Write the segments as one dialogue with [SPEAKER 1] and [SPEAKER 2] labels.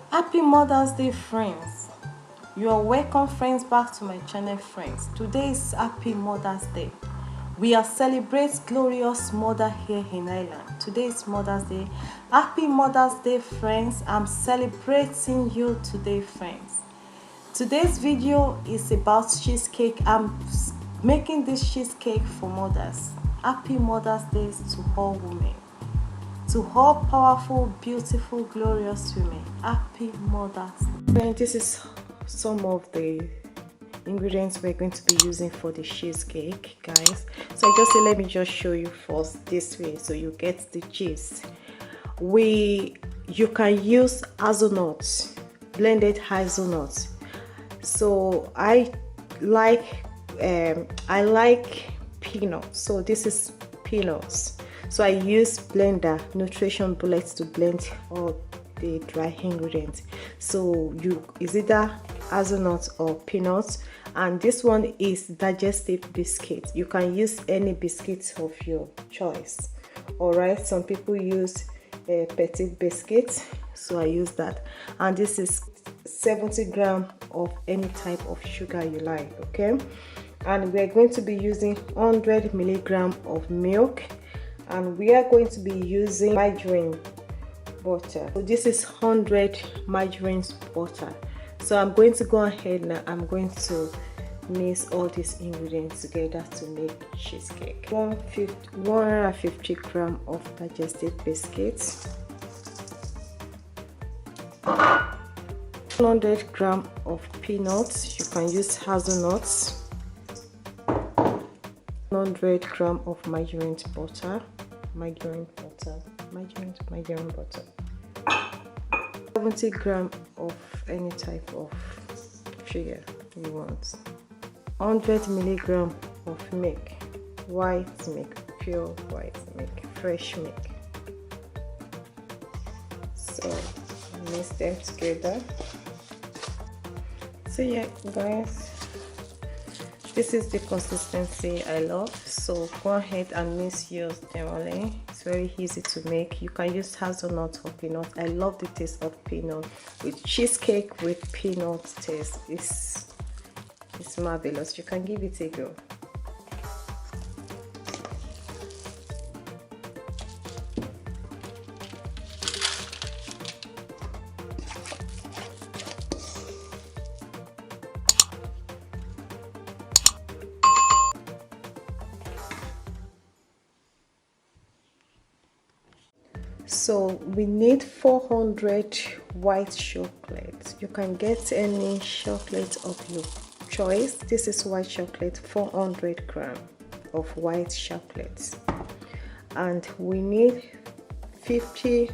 [SPEAKER 1] Happy Mother's Day, friends. You are welcome, friends, back to my channel, friends. Today is Happy Mother's Day. We are celebrating glorious mother here in Ireland. Today is Mother's Day. Happy Mother's Day, friends. I'm celebrating you today, friends. Today's video is about cheesecake. I'm making this cheesecake for mothers. Happy Mother's Day to all women. To all powerful, beautiful, glorious women, happy Mother's Day. This is some of the ingredients we're going to be using for the cheesecake, guys. So let me just show you first this way so you get the gist. You can use hazelnuts, blended hazelnuts. So I like peanuts. So this is peanuts. So I use blender, nutrition bullets, to blend all the dry ingredients. So is either hazelnuts or peanuts. And this one is digestive biscuit. You can use any biscuits of your choice. Alright, some people use petite biscuit, so I use that. And this is 70 grams of any type of sugar you like. Okay, and we're going to be using 100 milligrams of milk. And we are going to be using margarine butter. So this is 100 margarine butter. So I'm going to go ahead now. I'm going to mix all these ingredients together to make cheesecake. 150 grams of digestive biscuits, 100 grams of peanuts. You can use hazelnuts. 100 grams of margarine butter, 70 grams of any type of sugar you want, 100 milligrams of milk, white milk, pure white milk, fresh milk. So mix them together. So yeah, guys, this is the consistency I love. So go ahead and mix yours generally. It's very easy to make. You can use hazelnut or peanut. I love the taste of peanut. With cheesecake with peanut taste, it's marvelous. You can give it a go. So we need 400 white chocolate. You can get any chocolate of your choice. This is white chocolate, 400 grams of white chocolate. And we need 50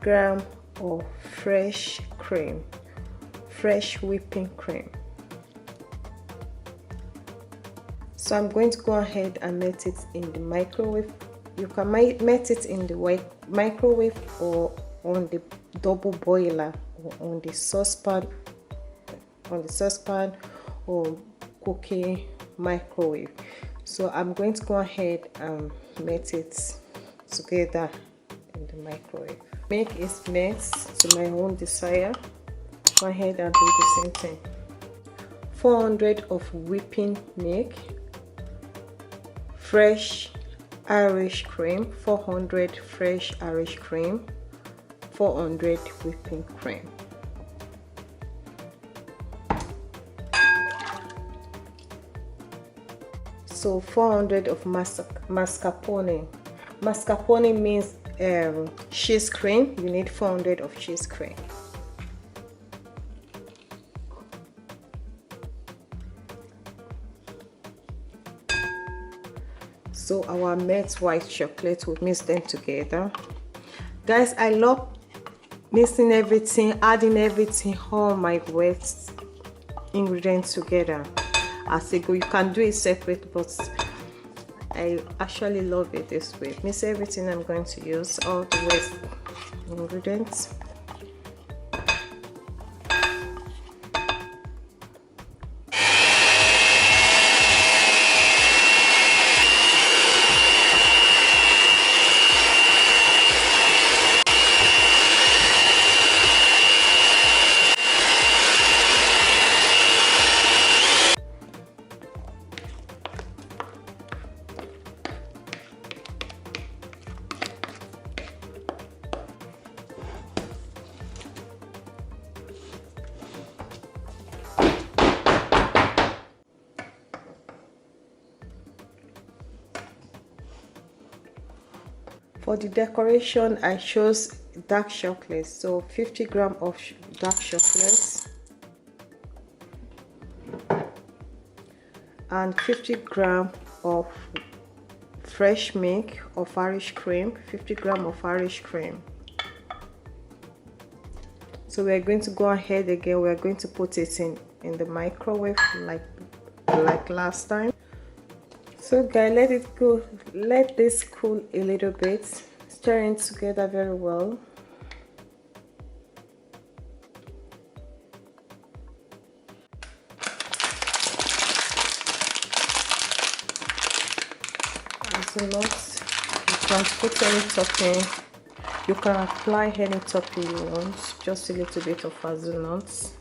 [SPEAKER 1] grams of fresh cream, fresh whipping cream. So I'm going to go ahead and melt it in the microwave. You can melt it in the microwave or on the double boiler or on the saucepan or cooking microwave. So I'm going to go ahead and melt it together in the microwave. Make it melt to my own desire. Go ahead and do the same thing. 400 of whipping milk, fresh Irish cream, 400 fresh Irish cream, 400 whipping cream. So 400 of mascarpone. Mascarpone means cheese cream. You need 400 of cheese cream. So our melt white chocolate, will mix them together. Guys, I love mixing everything, adding everything, all my wet ingredients together as a go. You can do it separate, but I actually love it this way. Mix everything I'm going to use, all the wet ingredients. For the decoration, I chose dark chocolate, so 50 grams of dark chocolate and 50 grams of fresh milk of Irish cream, 50 grams of Irish cream. So we're going to go ahead again, we're going to put it in the microwave like last time. So guys, let it go, let this cool a little bit, stir it together very well. Hazelnuts, you can put any topping, you can apply any topping you want, just a little bit of hazelnuts.